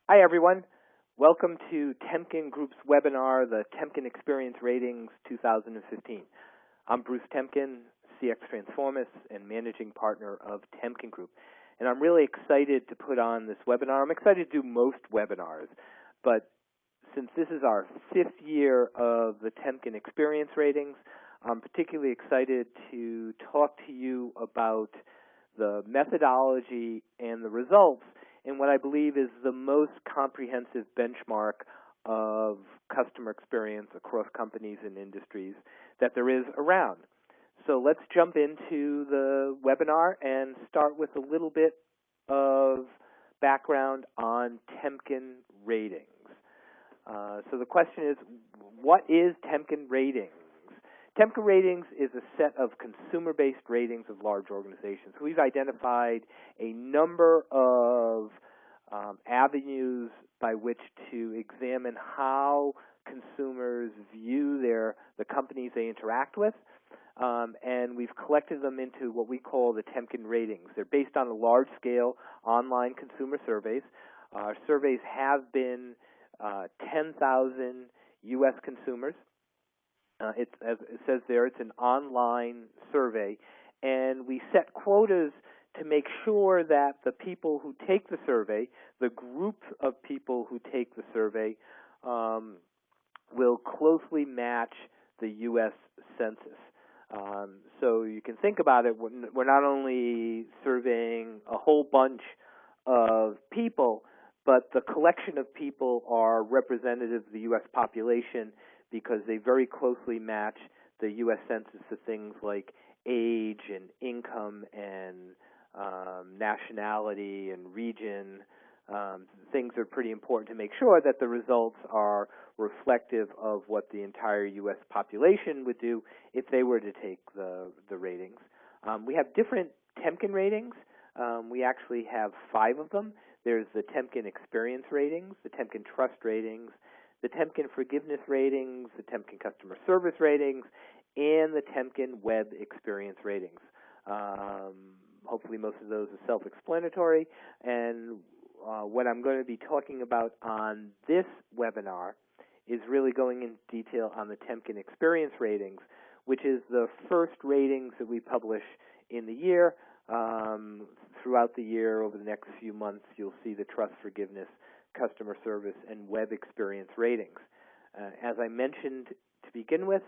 Hi, everyone. Welcome to Temkin Group's webinar, the Temkin Experience Ratings 2015. I'm Bruce Temkin, CX Transformist and Managing Partner of Temkin Group. And I'm really excited to put on this webinar. I'm excited to do most webinars, but since this is our 5th year of the Temkin Experience Ratings, I'm particularly excited to talk to you about the methodology and the results in what I believe is the most comprehensive benchmark of customer experience across companies and industries that there is around. So let's jump into the webinar and start with a little bit of background on Temkin Ratings. So the question is, what is Temkin Ratings? Temkin Ratings is a set of consumer-based ratings of large organizations. So we've identified a number of avenues by which to examine how consumers view the companies they interact with, and we've collected them into what we call the Temkin Ratings. They're based on large-scale online consumer surveys. Our surveys have been 10,000 U.S. consumers. As it says there, it's an online survey, and we set quotas to make sure that the people who take the survey, the group of people who take the survey, will closely match the U.S. Census. So you can think about it, we're not only surveying a whole bunch of people, but the collection of people are representative of the U.S. population because they very closely match the U.S. Census of things like age and income and nationality and region. Things are pretty important to make sure that the results are reflective of what the entire U.S. population would do if they were to take the ratings. We have different Temkin ratings. We actually have 5 of them. There's the Temkin Experience Ratings, the Temkin Trust Ratings, the Temkin Forgiveness Ratings, the Temkin Customer Service Ratings, and the Temkin Web Experience Ratings. Hopefully most of those are self-explanatory, and what I'm going to be talking about on this webinar is really going into detail on the Temkin Experience Ratings, which is the first ratings that we publish in the year. Throughout the year, over the next few months, you'll see the Trust, Forgiveness, Customer Service, and Web Experience Ratings. As I mentioned to begin with,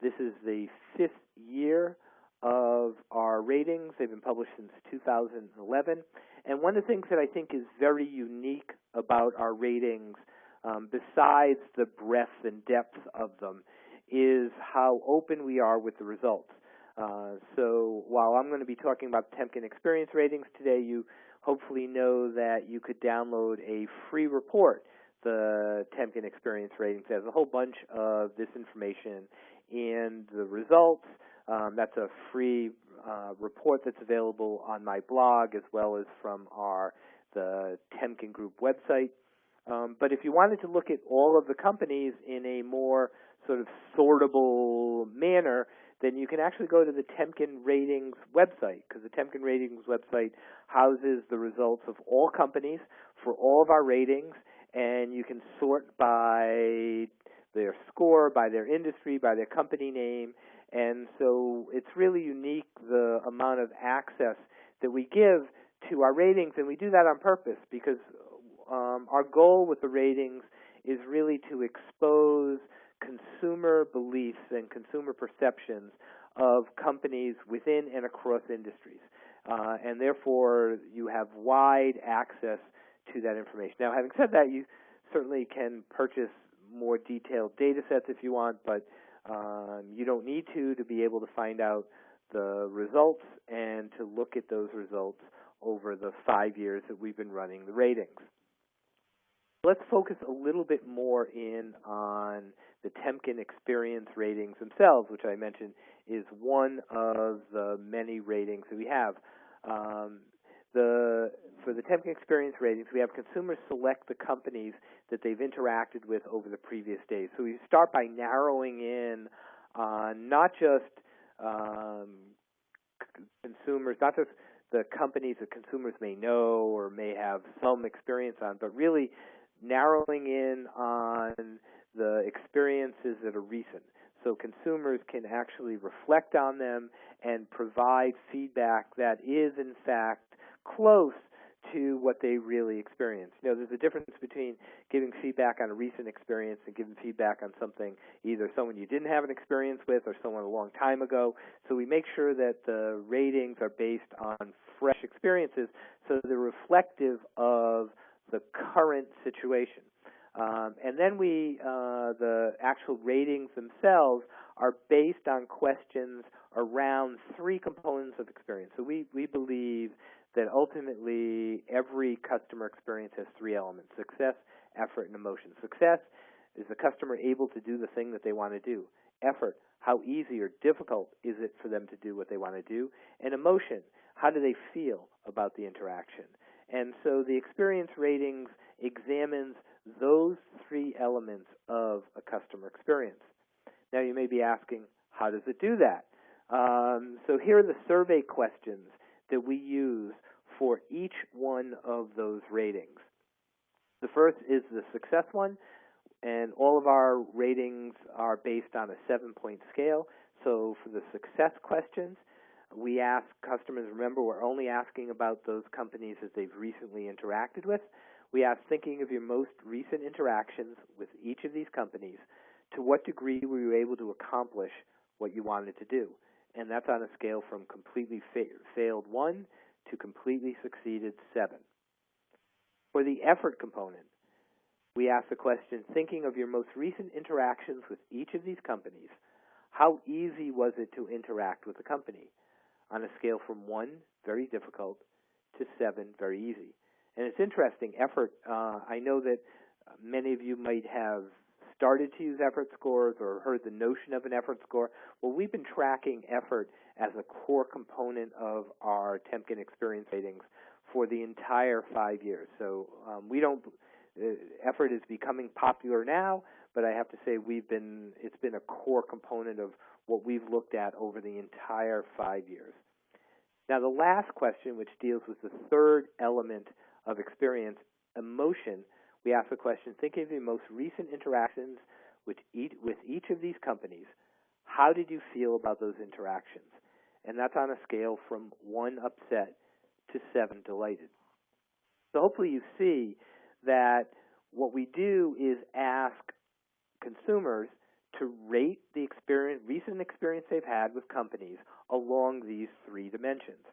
this is the 5th year of our ratings. They've been published since 2011. And one of the things that I think is very unique about our ratings, besides the breadth and depth of them, is how open we are with the results. So while I'm going to be talking about Temkin Experience Ratings today, you hopefully know that you could download a free report, the Temkin Experience Ratings. It has a whole bunch of this information and the results. That's a free report that's available on my blog as well as from the Temkin Group website. But if you wanted to look at all of the companies in a more sort of sortable manner, then you can actually go to the Temkin Ratings website, because the Temkin Ratings website houses the results of all companies for all of our ratings, and you can sort by their score, by their industry, by their company name, and so it's really unique, the amount of access that we give to our ratings, and we do that on purpose because our goal with the ratings is really to expose consumer beliefs and consumer perceptions of companies within and across industries. And therefore, you have wide access to that information. Now, having said that, you certainly can purchase more detailed data sets if you want, but you don't need to be able to find out the results and to look at those results over the 5 years that we've been running the ratings. Let's focus a little bit more in on the Temkin Experience Ratings themselves, which I mentioned is one of the many ratings that we have. For the Temkin Experience Ratings, we have consumers select the companies that they've interacted with over the previous days. So we start by narrowing in on not just consumers, not just the companies that consumers may know or may have have some experience on, but really narrowing in on the experiences that are recent. So consumers can actually reflect on them and provide feedback that is, in fact, close to what they really experienced. There's a difference between giving feedback on a recent experience and giving feedback on something, either someone you didn't have an experience with or someone a long time ago. So we make sure that the ratings are based on fresh experiences so they're reflective of the current situation. And then the actual ratings themselves are based on questions around three components of experience. So we believe that ultimately every customer experience has three elements: success, effort, and emotion. Success is the customer able to do the thing that they want to do. Effort, how easy or difficult is it for them to do what they want to do? And emotion, how do they feel about the interaction? And so the experience ratings examines those three elements of a customer experience. Now you may be asking, how does it do that? So here are the survey questions that we use for each one of those ratings. The first is the success one, and all of our ratings are based on a 7-point scale. So for the success questions, we ask customers, remember, we're only asking about those companies that they've recently interacted with. We ask, thinking of your most recent interactions with each of these companies, to what degree were you able to accomplish what you wanted to do? And that's on a scale from completely failed 1 to completely succeeded 7. For the effort component, we ask the question, thinking of your most recent interactions with each of these companies, how easy was it to interact with the company? On a scale from 1, very difficult, to 7, very easy. And it's interesting, effort, I know that many of you might have started to use effort scores or heard the notion of an effort score. Well, we've been tracking effort as a core component of our Temkin Experience Ratings for the entire 5 years. So effort is becoming popular now, but I have to say it's been a core component of what we've looked at over the entire 5 years. Now, the last question, which deals with the third element of experience, emotion, we ask the question, thinking of your most recent interactions with each of these companies, how did you feel about those interactions? And that's on a scale from 1 upset to 7 delighted. So hopefully you see that what we do is ask consumers to rate the recent experience they've had with companies along these three dimensions.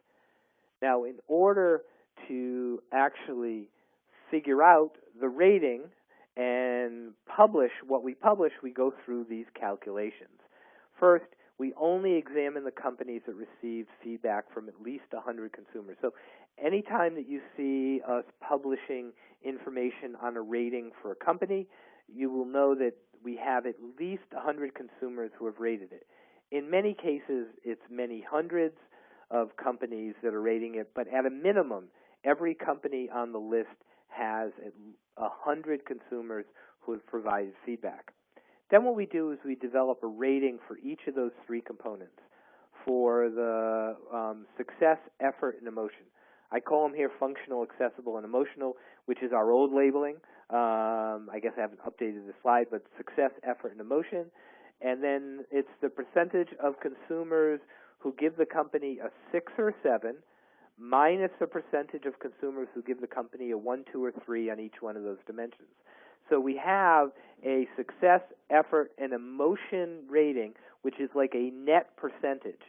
Now, in order to actually figure out the rating and publish what we publish, we go through these calculations. First, we only examine the companies that received feedback from at least 100 consumers. So anytime that you see us publishing information on a rating for a company, you will know that we have at least 100 consumers who have rated it. In many cases, it's many hundreds of companies that are rating it, but at a minimum, every company on the list has 100 consumers who have provided feedback. Then what we do is we develop a rating for each of those three components. For the success, effort, and emotion. I call them here functional, accessible, and emotional, which is our old labeling. I guess I haven't updated the slide, but success, effort, and emotion. And then it's the percentage of consumers who give the company a 6 or 7, minus the percentage of consumers who give the company a 1, 2, or 3 on each one of those dimensions. So we have a success, effort, and emotion rating, which is like a net percentage.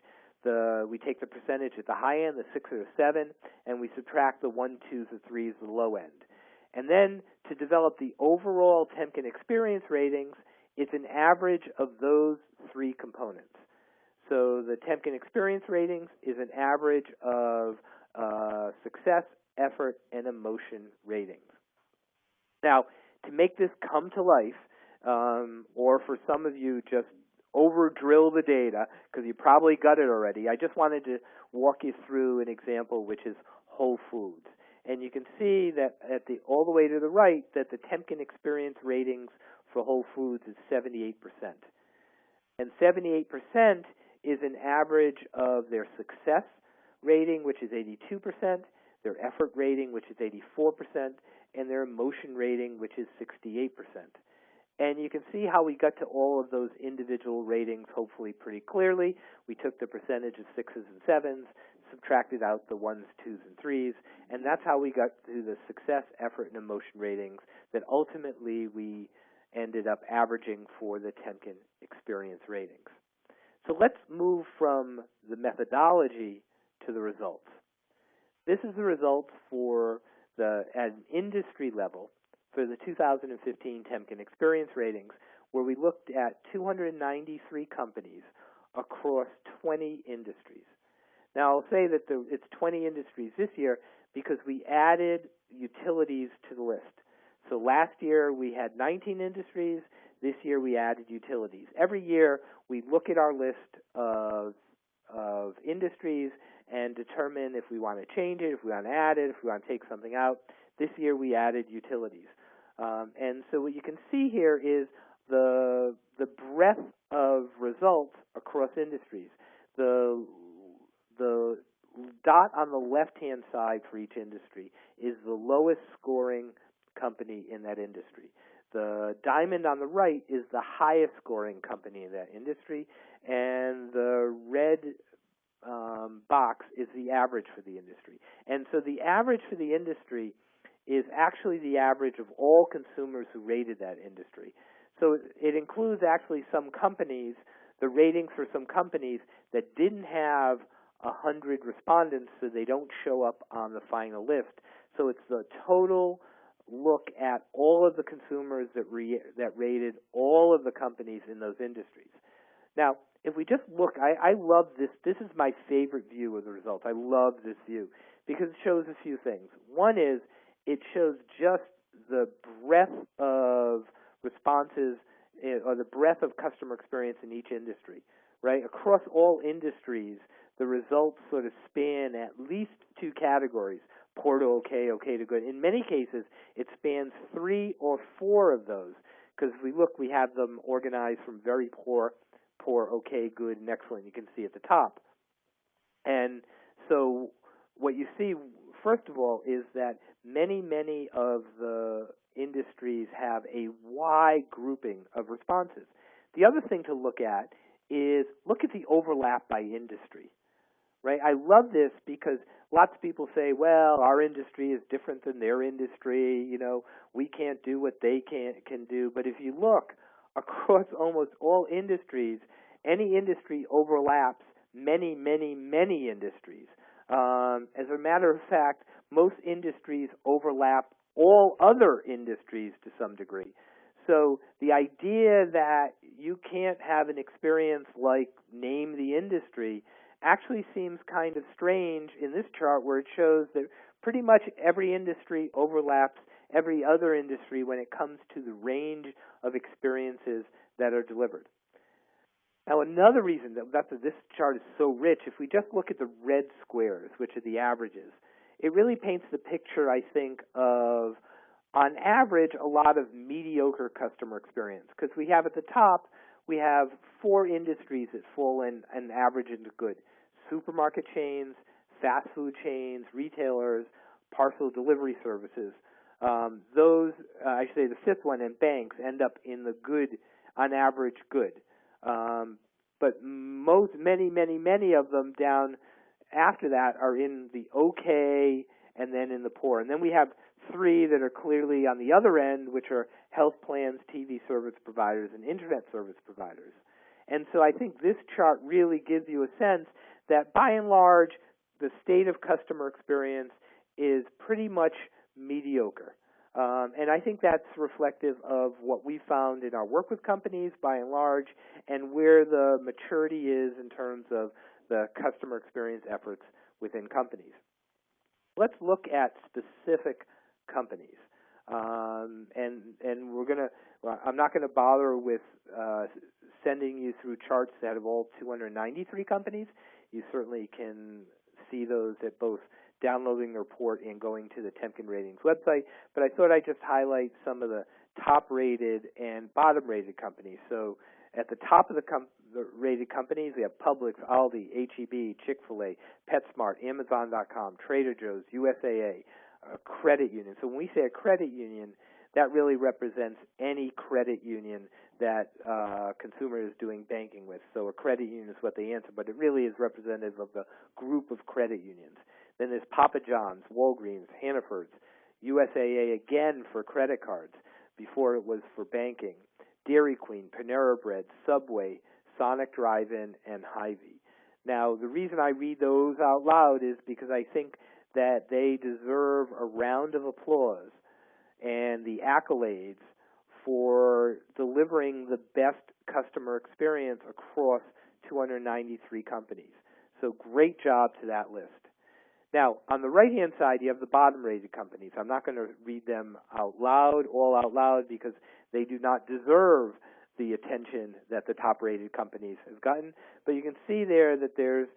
We take the percentage at the high end, the 6 or the 7, and we subtract the 1, 2s, the 3s, the low end. And then to develop the overall Temkin Experience Ratings, it's an average of those three components. So the Temkin Experience Ratings is an average of success, effort, and emotion ratings. Now, to make this come to life, or for some of you just over-drill the data, because you probably got it already, I just wanted to walk you through an example, which is Whole Foods. And you can see that all the way to the right that the Temkin Experience Ratings for Whole Foods is 78%. And 78% is an average of their success rating, which is 82%, their effort rating, which is 84%, and their emotion rating, which is 68%. And you can see how we got to all of those individual ratings hopefully pretty clearly. We took the percentage of 6s and 7s, subtracted out the 1s, 2s, and 3s, and that's how we got to the success, effort, and emotion ratings that ultimately we ended up averaging for the Temkin Experience Ratings. So let's move from the methodology to the results. This is the results for at an industry level for the 2015 Temkin Experience Ratings, where we looked at 293 companies across 20 industries. Now, I'll say that it's 20 industries this year because we added utilities to the list. So last year we had 19 industries. This year we added utilities. Every year we look at our list of industries and determine if we want to change it, if we want to add it, if we want to take something out. This year we added utilities. And so what you can see here is the breadth of results across industries. The dot on the left-hand side for each industry is the lowest scoring company in that industry. The diamond on the right is the highest scoring company in that industry, and the red box is the average for the industry. And so the average for the industry is actually the average of all consumers who rated that industry. So it includes actually some companies, the ratings for some companies that didn't have 100 respondents, so they don't show up on the final list. So it's the total look at all of the consumers that rated all of the companies in those industries. Now, if we just look, I love this. This is my favorite view of the results. I love this view because it shows a few things. One is it shows just the breadth of responses or the breadth of customer experience in each industry, right? Across all industries, the results sort of span at least two categories, poor to okay, okay to good. In many cases, it spans 3 or 4 of those because if we look, we have them organized from very poor, okay, good, and excellent. You can see at the top. And so what you see, first of all, is that many of the industries have a wide grouping of responses. The other thing to look at is look at the overlap by industry, right? I love this because lots of people say, well, our industry is different than their industry. You know, we can't do what they can do. But if you look across almost all industries, any industry overlaps many industries. As a matter of fact, most industries overlap all other industries to some degree. So the idea that you can't have an experience like name the industry actually seems kind of strange in this chart where it shows that pretty much every industry overlaps every other industry when it comes to the range of experiences that are delivered. Now, another reason that this chart is so rich, if we just look at the red squares, which are the averages, it really paints the picture, I think, of, on average, a lot of mediocre customer experience. Because we have at the top, we have 4 industries that fall in an average into good. Supermarket chains, fast food chains, retailers, parcel delivery services. Those, I should say the 5th one, and banks, end up in the good, on average, good. But many of them down after that are in the okay and then in the poor. And then we have 3 that are clearly on the other end, which are health plans, TV service providers, and internet service providers. And so I think this chart really gives you a sense that by and large, the state of customer experience is pretty much mediocre. And I think that's reflective of what we found in our work with companies by and large and where the maturity is in terms of the customer experience efforts within companies. Let's look at specific companies. And we're going to, I'm not going to bother with sending you through charts that have all 293 companies. You certainly can see those at both downloading the report and going to the Temkin Ratings website. But I thought I'd just highlight some of the top-rated and bottom-rated companies. So At the top of the rated companies, we have Publix, Aldi, H-E-B, Chick-fil-A, PetSmart, Amazon.com, Trader Joe's, USAA, credit union. So when we say a credit union, that really represents any credit union that consumer is doing banking with. So a credit union is what they answer, but it really is representative of the group of credit unions. Then there's Papa John's, Walgreens, Hannaford's, USAA again for credit cards before it was for banking, Dairy Queen, Panera Bread, Subway, Sonic Drive-In, and Hy-Vee. Now, the reason I read those out loud is because I think that they deserve a round of applause and the accolades for delivering the best customer experience across 293 companies. So great job to that list. Now, on the right-hand side, you have the bottom-rated companies. I'm not going to read them all out loud, because they do not deserve the attention that the top-rated companies have gotten. But you can see there that there's,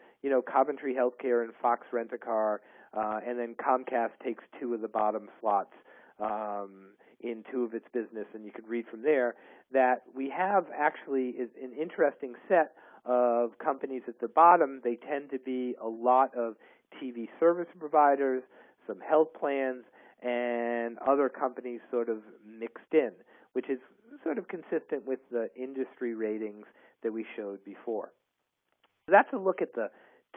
Coventry Healthcare and Fox Rent-A-Car, and then Comcast takes two of the bottom slots in two of its business, and you could read from there that we have actually an interesting set of companies at the bottom. They tend to be a lot of TV service providers, some health plans, and other companies sort of mixed in, which is sort of consistent with the industry ratings that we showed before. So that's a look at the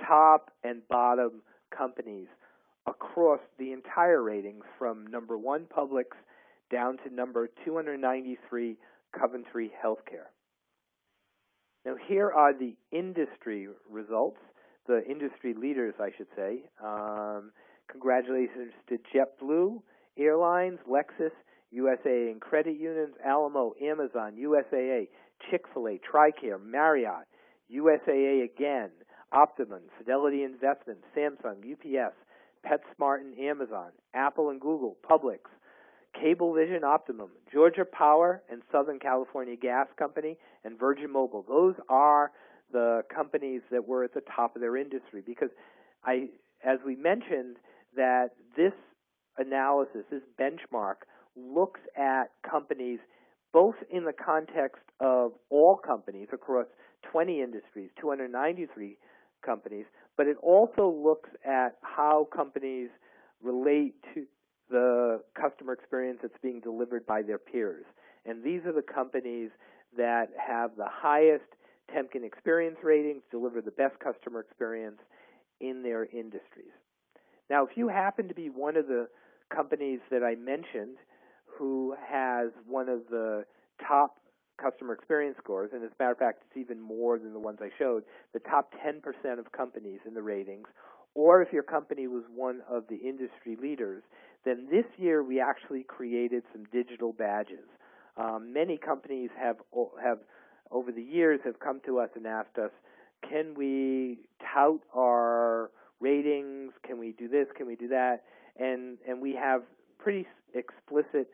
top and bottom companies across the entire ratings from number 1 Publix down to number 293 Coventry Healthcare. Now here are the industry results, the industry leaders, I should say. Congratulations to JetBlue Airlines, Lexus, USAA and Credit Unions, Alamo, Amazon, USAA, Chick-fil-A, TRICARE, Marriott, USAA again, Optimum, Fidelity Investments, Samsung, UPS, PetSmart and Amazon, Apple and Google, Publix, Cablevision, Optimum, Georgia Power and Southern California Gas Company, and Virgin Mobile. Those are the companies that were at the top of their industry, because as we mentioned, that this analysis, this benchmark, looks at companies both in the context of all companies across 20 industries, 293 companies, but it also looks at how companies relate to the customer experience that's being delivered by their peers. And these are the companies that have the highest Temkin Experience Ratings, deliver the best customer experience in their industries. Now, if you happen to be one of the companies that I mentioned who has one of the top customer experience scores, and as a matter of fact, it's even more than the ones I showed, the top 10% of companies in the ratings, or if your company was one of the industry leaders, then this year we actually created some digital badges. Many companies have over the years have come to us and asked us, can we tout our ratings? Can we do this? Can we do that? And we have pretty explicit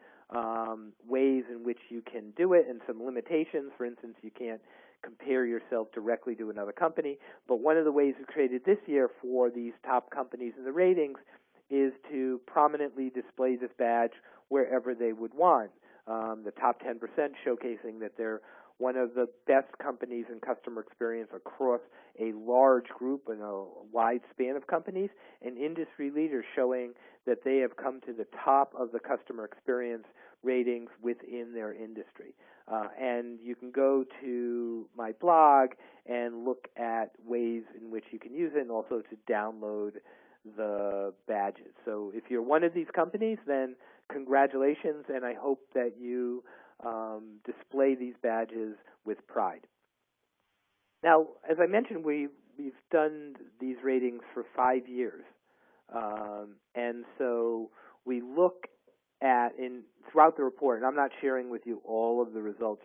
ways in which you can do it, and some limitations. For instance, you can't compare yourself directly to another company. But one of the ways we created this year for these top companies in the ratings is to prominently display this badge wherever they would want. The top 10% showcasing that they're one of the best companies in customer experience across a large group and a wide span of companies, and industry leaders showing that they have come to the top of the customer experience ratings within their industry. And you can go to my blog and look at ways in which you can use it, and also to download the badges. So if you're one of these companies, then congratulations, and I hope that you display these badges with pride. Now, as I mentioned, we've done these ratings for 5 years, and so we look at throughout the report, and I'm not sharing with you all of the results.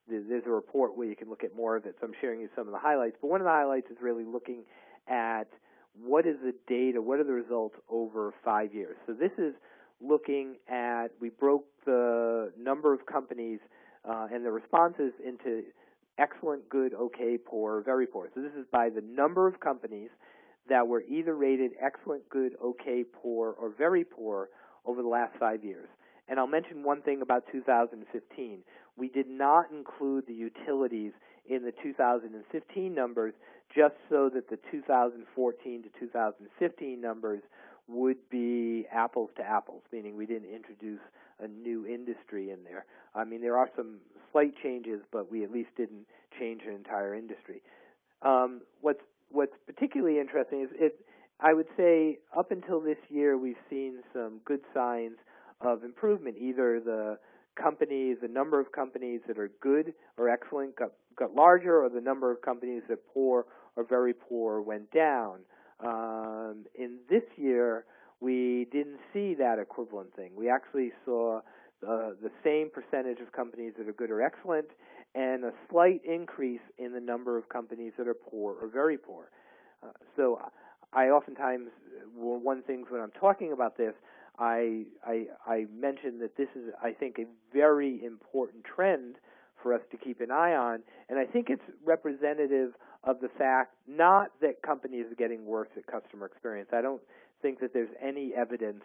There's a report where you can look at more of it, so I'm sharing you some of the highlights. But one of the highlights is really looking at what is the data, what are the results over 5 years. So this is looking at, we broke the number of companies and the responses into excellent, good, okay, poor, very poor. So this is by the number of companies that were either rated excellent, good, okay, poor, or very poor over the last 5 years. And I'll mention one thing about 2015. We did not include the utilities in the 2015 numbers just so that the 2014 to 2015 numbers would be apples to apples, meaning we didn't introduce a new industry in there. I mean, there are some slight changes, but we at least didn't change an entire industry. What's particularly interesting is I would say up until this year we've seen some good signs of improvement. Either the number of companies that are good or excellent got larger, or the number of companies that poor or very poor went down. In this year, we didn't see that equivalent thing. We actually saw the same percentage of companies that are good or excellent, and a slight increase in the number of companies that are poor or very poor. So I oftentimes, one thing when I'm talking about this, I mention that this is, I think, a very important trend for us to keep an eye on, and I think it's representative of the fact not that companies are getting worse at customer experience. I don't think that there's any evidence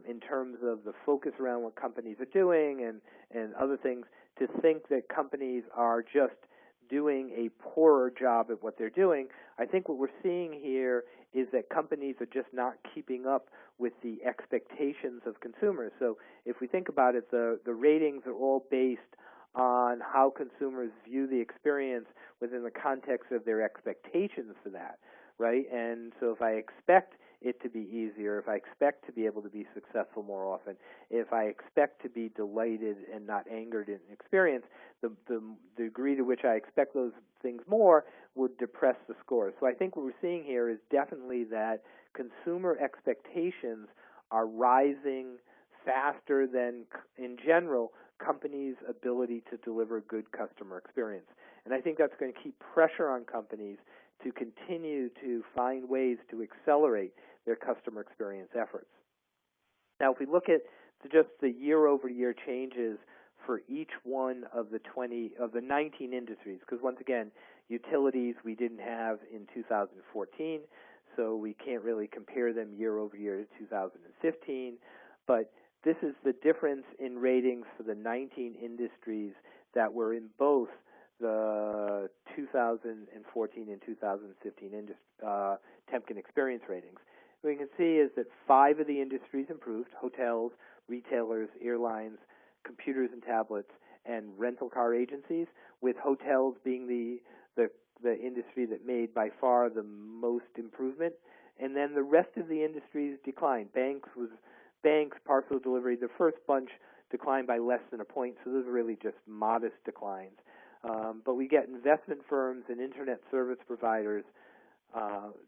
in terms of the focus around what companies are doing and other things to think that companies are just doing a poorer job at what they're doing. I think what we're seeing here is that companies are just not keeping up with the expectations of consumers. So if we think about it, the ratings are all based on how consumers view the experience within the context of their expectations for that, right? And so if I expect it to be easier, if I expect to be able to be successful more often, if I expect to be delighted and not angered in an experience, the degree to which I expect those things more would depress the score. So I think what we're seeing here is definitely that consumer expectations are rising faster than, in general, companies' ability to deliver good customer experience. And I think that's going to keep pressure on companies to continue to find ways to accelerate their customer experience efforts. Now, if we look at just the year-over-year changes for each one of the 19 industries, because once again, utilities we didn't have in 2014, so we can't really compare them year-over-year to 2015, but this is the difference in ratings for the 19 industries that were in both the 2014 and 2015 Temkin Experience Ratings. What you can see is that 5 of the industries improved: hotels, retailers, airlines, computers and tablets, and rental car agencies, with hotels being the industry that made by far the most improvement. And then the rest of the industries declined. Banks, parcel delivery, the first bunch declined by less than a point, so those are really just modest declines. But we get investment firms and internet service providers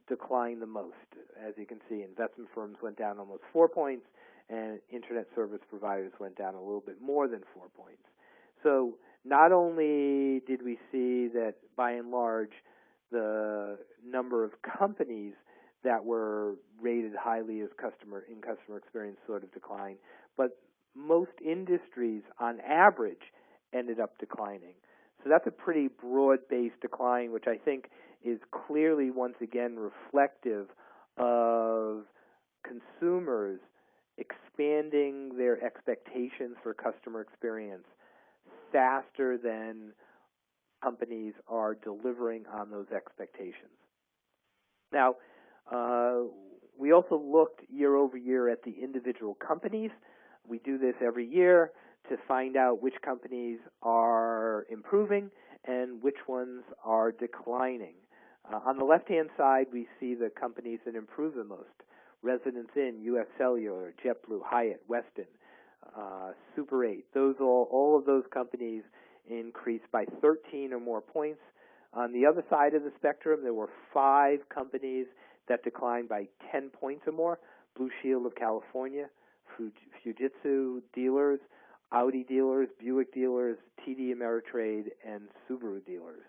decline the most. As you can see, investment firms went down almost 4 points, and internet service providers went down a little bit more than 4 points. So not only did we see that, by and large, the number of companies that were rated highly as customer experience sort of declined, but most industries, on average, ended up declining. So that's a pretty broad-based decline, which I think is clearly, once again, reflective of consumers expanding their expectations for customer experience faster than companies are delivering on those expectations. Now, we also looked year over year at the individual companies. We do this every year to find out which companies are improving and which ones are declining. On the left-hand side, we see the companies that improve the most: Residence Inn, U.S. Cellular, JetBlue, Hyatt, Westin, Super 8. All of those companies increased by 13 or more points. On the other side of the spectrum, there were 5 companies that declined by 10 points or more: Blue Shield of California, Fujitsu dealers, Audi dealers, Buick dealers, TD Ameritrade, and Subaru dealers.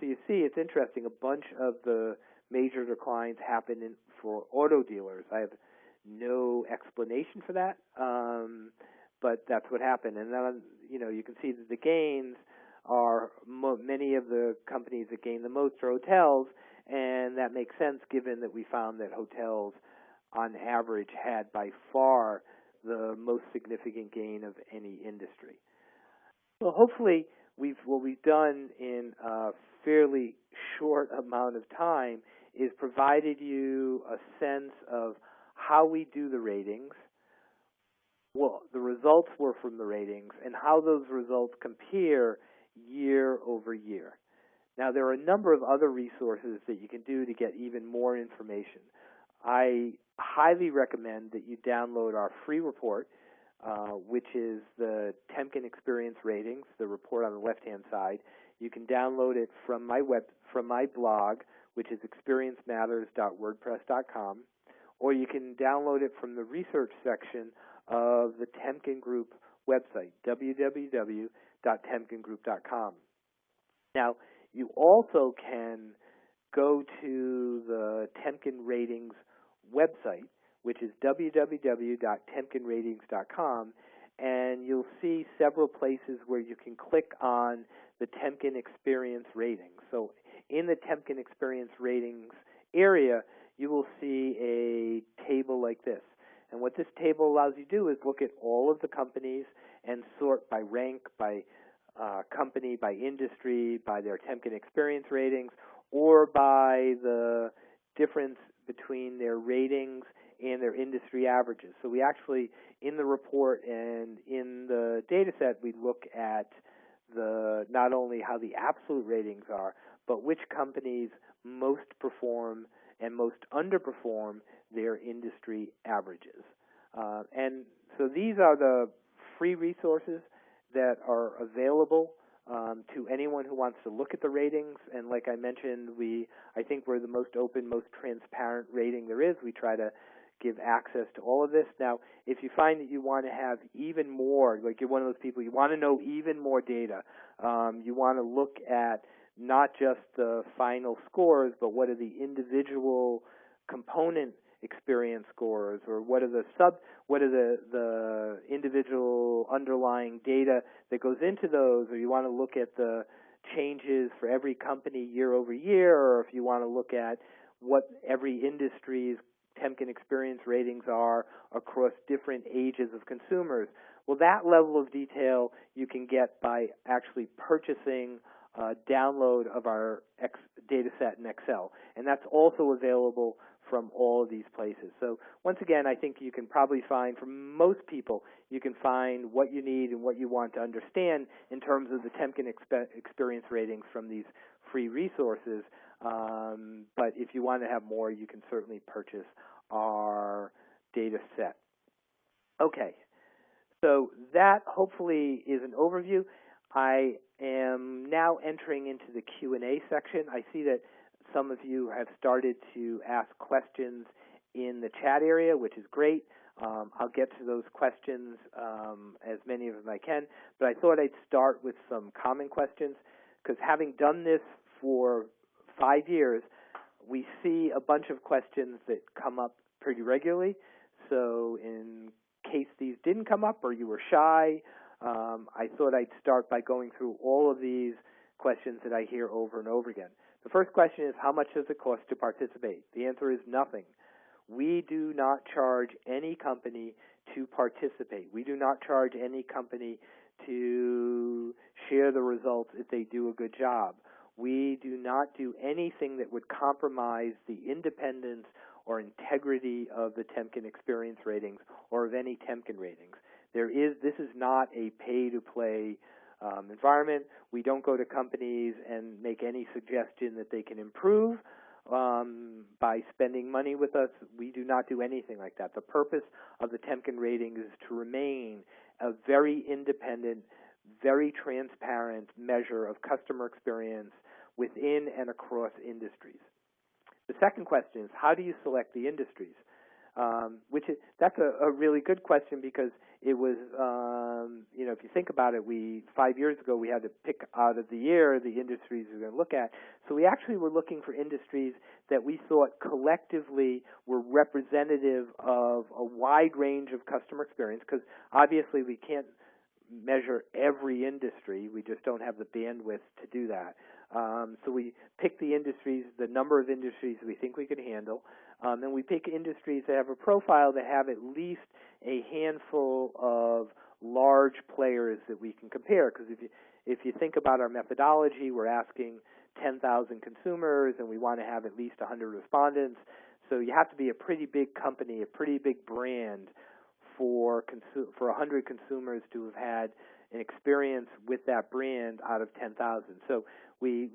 So you see, it's interesting. A bunch of the major declines happened for auto dealers. I have no explanation for that, but that's what happened. And then, you can see that the gains are many of the companies that gain the most are hotels, and that makes sense given that we found that hotels, on average, had by far the most significant gain of any industry. Well, hopefully what we've done in a fairly short amount of time is provided you a sense of how we do the ratings, what the results were from the ratings, and how those results compare year over year. Now, there are a number of other resources that you can do to get even more information. I highly recommend that you download our free report, which is the Temkin Experience Ratings, the report on the left-hand side. You can download it from my blog, which is experiencematters.wordpress.com, or you can download it from the research section of the Temkin Group website, www.temkingroup.com. Now, you also can go to the Temkin Ratings website, which is www.temkinratings.com, and you'll see several places where you can click on the Temkin Experience Ratings. So in the Temkin Experience Ratings area, you will see a table like this. And what this table allows you to do is look at all of the companies and sort by rank, by company, by industry, by their Temkin Experience Ratings, or by the difference between their ratings and their industry averages. So we actually, in the report and in the data set, we look at not only how the absolute ratings are, but which companies most perform and most underperform their industry averages. And so these are the free resources that are available to anyone who wants to look at the ratings. And like I mentioned, I think we're the most open, most transparent rating there is. We try to give access to all of this. Now, if you find that you want to have even more, like you're one of those people, you want to know even more data, you want to look at not just the final scores, but what are the individual component experience scores, or what are the individual underlying data that goes into those, or you want to look at the changes for every company year over year, or if you want to look at what every industry's Temkin Experience Ratings are across different ages of consumers. Well, that level of detail you can get by actually purchasing a download of our data set in Excel, and that's also available from all of these places. So once again, I think you can probably find, for most people, you can find what you need and what you want to understand in terms of the Temkin Experience Ratings from these free resources. But if you want to have more, you can certainly purchase our data set. Okay, so that hopefully is an overview. I am now entering into the Q&A section. I see that some of you have started to ask questions in the chat area, which is great. I'll get to those questions, as many of them I can, but I thought I'd start with some common questions, because having done this for 5 years, we see a bunch of questions that come up pretty regularly. So in case these didn't come up or you were shy, I thought I'd start by going through all of these questions that I hear over and over again. The first question is, how much does it cost to participate? The answer is nothing. We do not charge any company to participate. We do not charge any company to share the results if they do a good job. We do not do anything that would compromise the independence or integrity of the Temkin Experience Ratings or of any Temkin ratings. This is not a pay-to-play environment. We don't go to companies and make any suggestion that they can improve by spending money with us. We do not do anything like that. The purpose of the Temkin rating is to remain a very independent, very transparent measure of customer experience within and across industries. The second question is, how do you select the industries? That's a really good question, because it was, if you think about it, 5 years ago we had to pick out of the year the industries we were going to look at. So we actually were looking for industries that we thought collectively were representative of a wide range of customer experience, because obviously we can't measure every industry. We just don't have the bandwidth to do that. So we pick the industries, the number of industries we think we could handle, and we pick industries that have a profile that have at least a handful of large players that we can compare. Because if you think about our methodology, we're asking 10,000 consumers, and we want to have at least 100 respondents. So you have to be a pretty big company, a pretty big brand for 100 consumers to have had an experience with that brand out of 10,000. So we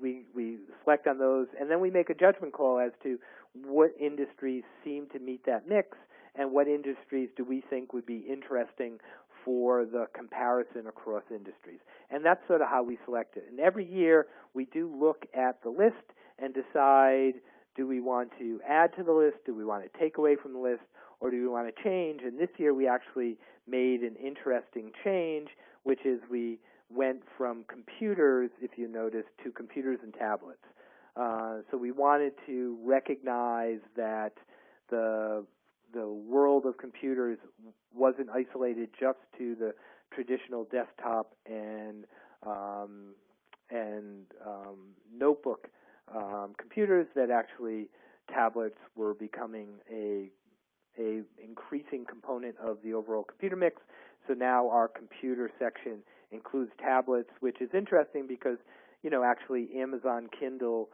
select on those, and then we make a judgment call as to what industries seem to meet that mix and what industries do we think would be interesting for the comparison across industries. And that's sort of how we select it. And every year we do look at the list and decide, do we want to add to the list, do we want to take away from the list, or do we want to change? And this year we actually made an interesting change, which is we went from computers, if you notice, to computers and tablets. So we wanted to recognize that the world of computers wasn't isolated just to the traditional desktop and notebook computers, that actually tablets were becoming a increasing component of the overall computer mix. So now our computer section includes tablets, which is interesting because, actually Amazon Kindle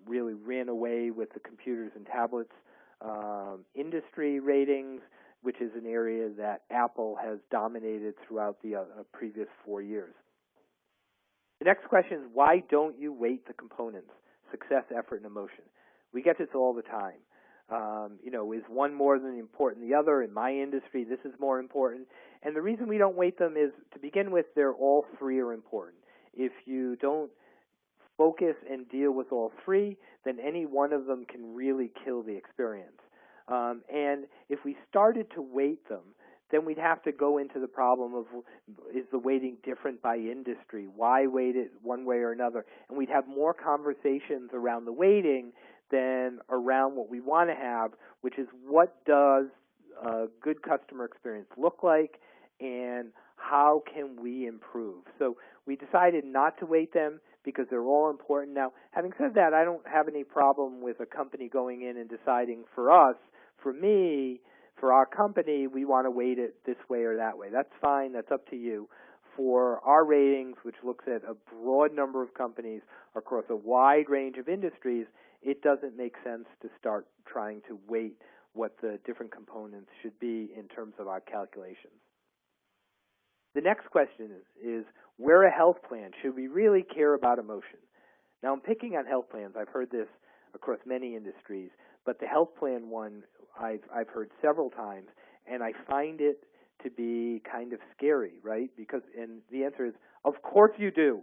really ran away with the computers and tablets industry ratings, which is an area that Apple has dominated throughout the previous 4 years. The next question is, why don't you weight the components, success, effort, and emotion? We get this all the time. Is one more than important than the other? In my industry, this is more important. And the reason we don't weight them is, to begin with, all three are important. If you don't focus and deal with all three, then any one of them can really kill the experience. And if we started to weight them, then we'd have to go into the problem of, is the weighting different by industry? Why weight it one way or another? And we'd have more conversations around the weighting than around what we want to have, which is, what does a good customer experience look like, and how can we improve? So we decided not to weight them because they're all important. Now, having said that, I don't have any problem with a company going in and deciding for us, for me, for our company, we want to weight it this way or that way. That's fine. That's up to you. For our ratings, which looks at a broad number of companies across a wide range of industries, it doesn't make sense to start trying to weight what the different components should be in terms of our calculations. The next question is, we're a health plan. Should we really care about emotion? Now, I'm picking on health plans. I've heard this across many industries, but the health plan one I've heard several times, and I find it to be kind of scary, right? And the answer is, of course you do,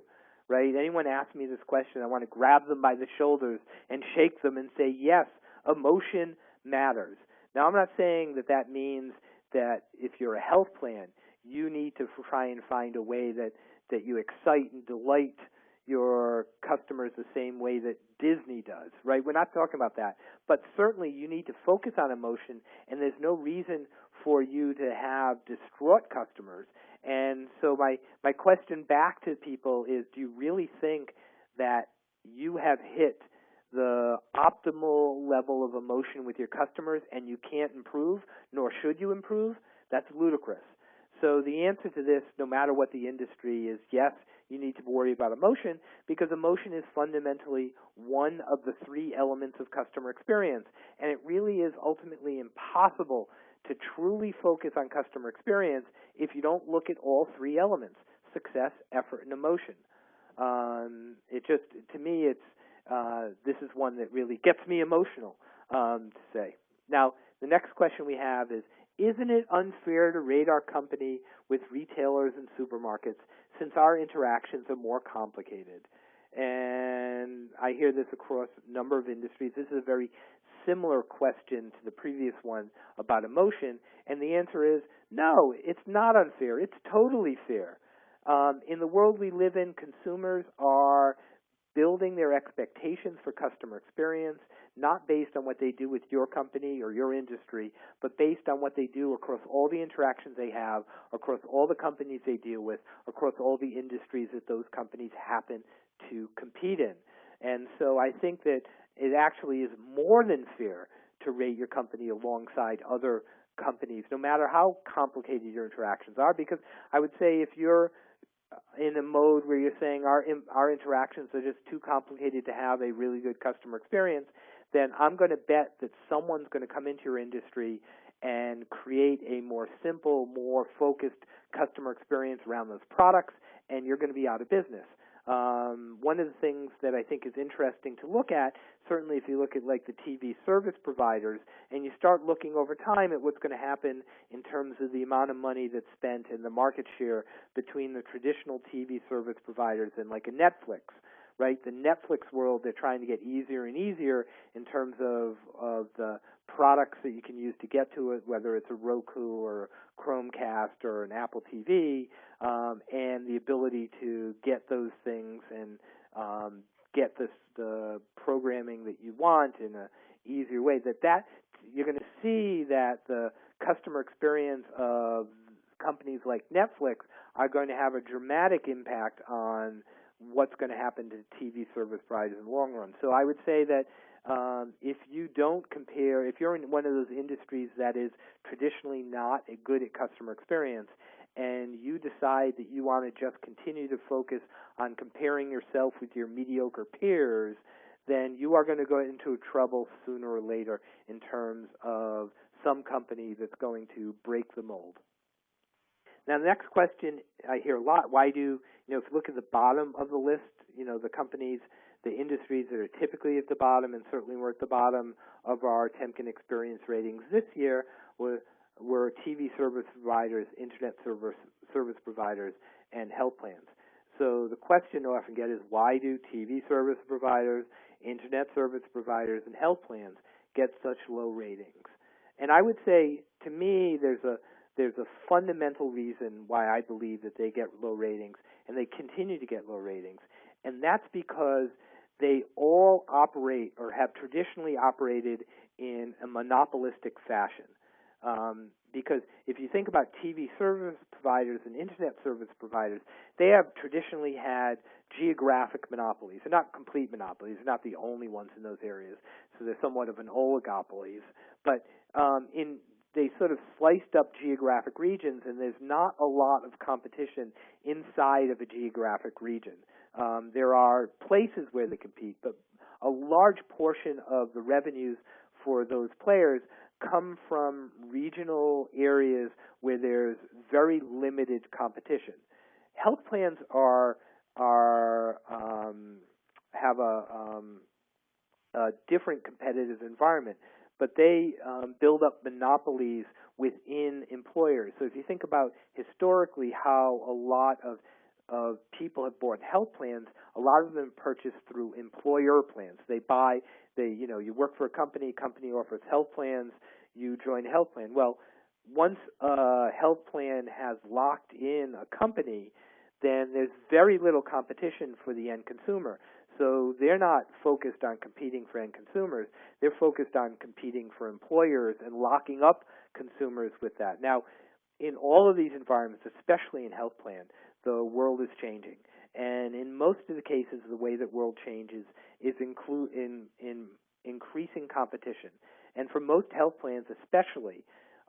right? Anyone asks me this question, I want to grab them by the shoulders and shake them and say, yes, emotion matters. Now, I'm not saying that means that if you're a health plan, you need to try and find a way that you excite and delight your customers the same way that Disney does, right? We're not talking about that. But certainly you need to focus on emotion, and there's no reason for you to have distraught customers. And so my question back to people is, do you really think that you have hit the optimal level of emotion with your customers and you can't improve, nor should you improve? That's ludicrous. So the answer to this, no matter what the industry, is yes, you need to worry about emotion, because emotion is fundamentally one of the three elements of customer experience. And it really is ultimately impossible to truly focus on customer experience if you don't look at all three elements: success, effort, and emotion. To me, this is one that really gets me emotional to say. Now, the next question we have is, isn't it unfair to rate our company with retailers and supermarkets since our interactions are more complicated? And I hear this across a number of industries. This is a very similar question to the previous one about emotion, and the answer is no, it's not unfair. It's totally fair. In the world we live in, consumers are building their expectations for customer experience, not based on what they do with your company or your industry, but based on what they do across all the interactions they have, across all the companies they deal with, across all the industries that those companies happen to compete in. And so I think that it actually is more than fair to rate your company alongside other companies, no matter how complicated your interactions are, because I would say if you're in a mode where you're saying our interactions are just too complicated to have a really good customer experience, then I'm going to bet that someone's going to come into your industry and create a more simple, more focused customer experience around those products, and you're going to be out of business. One of the things that I think is interesting to look at, certainly if you look at like the TV service providers, and you start looking over time at what's going to happen in terms of the amount of money that's spent and the market share between the traditional TV service providers and like a Netflix, right? The Netflix world, they're trying to get easier and easier in terms of the products that you can use to get to it, whether it's a Roku or Chromecast or an Apple TV, and the ability to get those things and get the programming that you want in an easier way. That you're going to see that the customer experience of companies like Netflix are going to have a dramatic impact on what's going to happen to TV service providers in the long run. So I would say that if you don't compare, if you're in one of those industries that is traditionally not good at customer experience, and you decide that you want to just continue to focus on comparing yourself with your mediocre peers, then you are going to go into trouble sooner or later in terms of some company that's going to break the mold. Now, the next question I hear a lot, why do, if you look at the bottom of the list, the companies, the industries that are typically at the bottom and certainly were at the bottom of our Temkin Experience Ratings this year were TV service providers, internet service providers, and health plans. So the question I often get is, why do TV service providers, internet service providers, and health plans get such low ratings? And I would say, to me, there's a fundamental reason why I believe that they get low ratings, and they continue to get low ratings, and that's because they all operate or have traditionally operated in a monopolistic fashion. Because if you think about TV service providers and internet service providers, they have traditionally had geographic monopolies. They're not complete monopolies. They're not the only ones in those areas. So they're somewhat of an oligopolies. But they sort of sliced up geographic regions, and there's not a lot of competition inside of a geographic region. There are places where they compete, but a large portion of the revenues for those players come from regional areas where there's very limited competition. Health plans have a different competitive environment, but they build up monopolies within employers. So if you think about historically how a lot of people have bought health plans, a lot of them purchase through employer plans. You work for a company offers health plans, you join a health plan. Well, once a health plan has locked in a company, then there's very little competition for the end consumer. So they're not focused on competing for end consumers. They're focused on competing for employers and locking up consumers with that. Now, in all of these environments, especially in health plan, the world is changing. And in most of the cases, the way that world changes is in increasing competition. And for most health plans especially,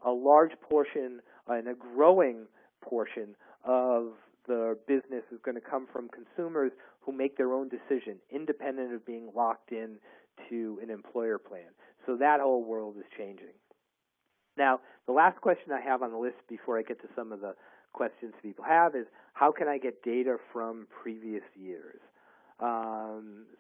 a large portion and a growing portion of the business is going to come from consumers who make their own decision, independent of being locked in to an employer plan. So that whole world is changing. Now, the last question I have on the list before I get to some of the questions people have is, how can I get data from previous years?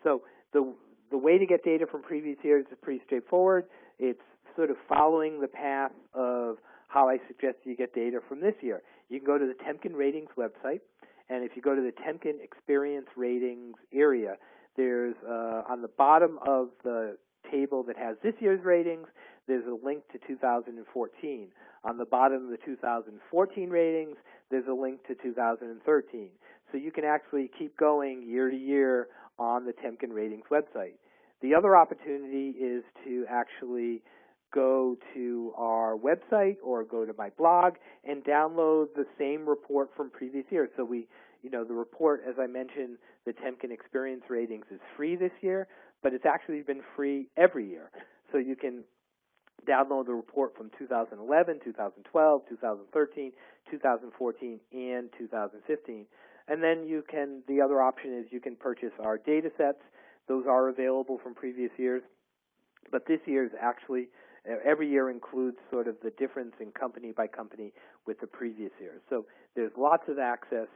So the way to get data from previous years is pretty straightforward. It's sort of following the path of how I suggest you get data from this year. You can go to the Temkin Ratings website, and if you go to the Temkin Experience Ratings area, there's on the bottom of the table that has this year's ratings, there's a link to 2014. On the bottom of the 2014 ratings, there's a link to 2013. So you can actually keep going year to year on the Temkin Ratings website. The other opportunity is to actually go to our website or go to my blog and download the same report from previous years. So the report, as I mentioned, the Temkin Experience Ratings is free this year, but it's actually been free every year. So you can download the report from 2011, 2012, 2013, 2014, and 2015. And then the other option is you can purchase our data sets. Those are available from previous years. But this year's actually, every year includes sort of the difference in company by company with the previous years. So there's lots of access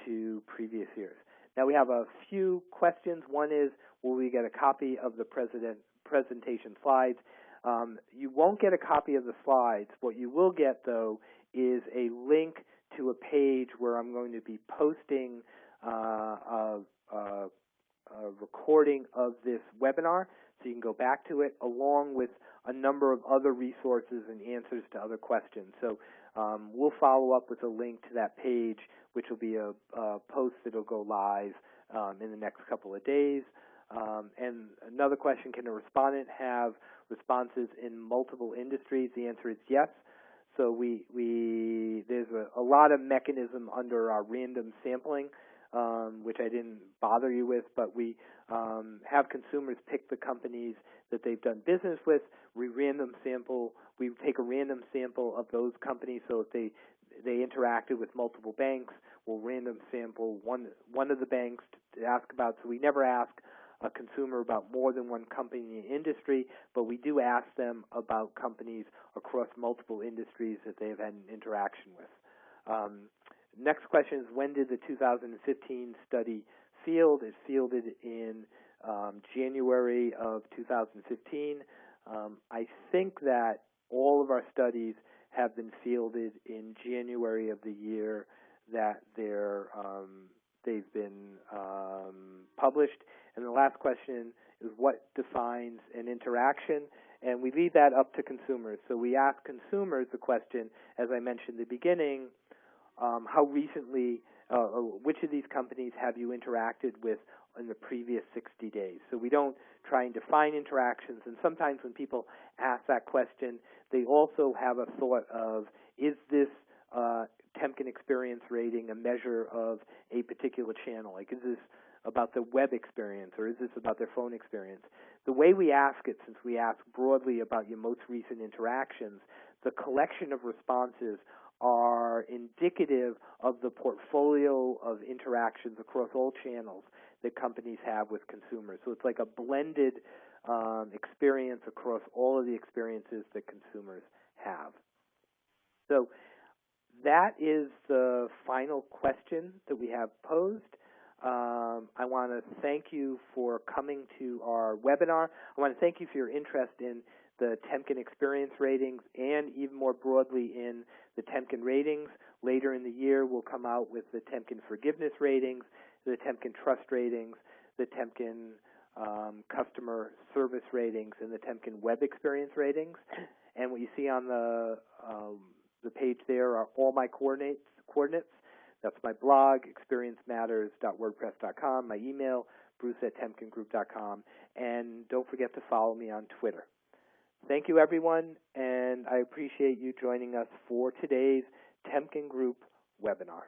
to previous years. Now we have a few questions. One is, will we get a copy of the presentation slides? You won't get a copy of the slides. What you will get, though, is a link to a page where I'm going to be posting a recording of this webinar, so you can go back to it, along with a number of other resources and answers to other questions. So we'll follow up with a link to that page, which will be a post that will go live in the next couple of days. And another question, can a respondent have responses in multiple industries? The answer is yes. So there's a lot of mechanism under our random sampling, which I didn't bother you with, but we have consumers pick the companies that they've done business with. We take a random sample of those companies, so if they interacted with multiple banks, we'll random sample one of the banks to ask about. So we never ask a consumer about more than one company in the industry, but we do ask them about companies across multiple industries that they've had an interaction with. Next question is, when did the 2015 study field? It fielded in January of 2015. I think that all of our studies have been fielded in January of the year that they've been published. And the last question is, what defines an interaction? And we leave that up to consumers. So we ask consumers the question, as I mentioned at the beginning, how recently, which of these companies have you interacted with in the previous 60 days? So we don't try and define interactions. And sometimes when people ask that question, they also have a thought of, is this Temkin Experience Rating a measure of a particular channel? Like, is this about the web experience, or is this about their phone experience? The way we ask it, since we ask broadly about your most recent interactions, the collection of responses are indicative of the portfolio of interactions across all channels that companies have with consumers. So it's like a blended experience across all of the experiences that consumers have. So that is the final question that we have posed. I want to thank you for coming to our webinar. I want to thank you for your interest in the Temkin Experience Ratings and even more broadly in the Temkin Ratings. Later in the year, we'll come out with the Temkin Forgiveness Ratings, the Temkin Trust Ratings, the Temkin Customer Service Ratings, and the Temkin Web Experience Ratings. And what you see on the page there are all my coordinates. That's my blog, experiencematters.wordpress.com, my email, bruce@temkingroup.com, and don't forget to follow me on Twitter. Thank you, everyone, and I appreciate you joining us for today's Temkin Group webinar.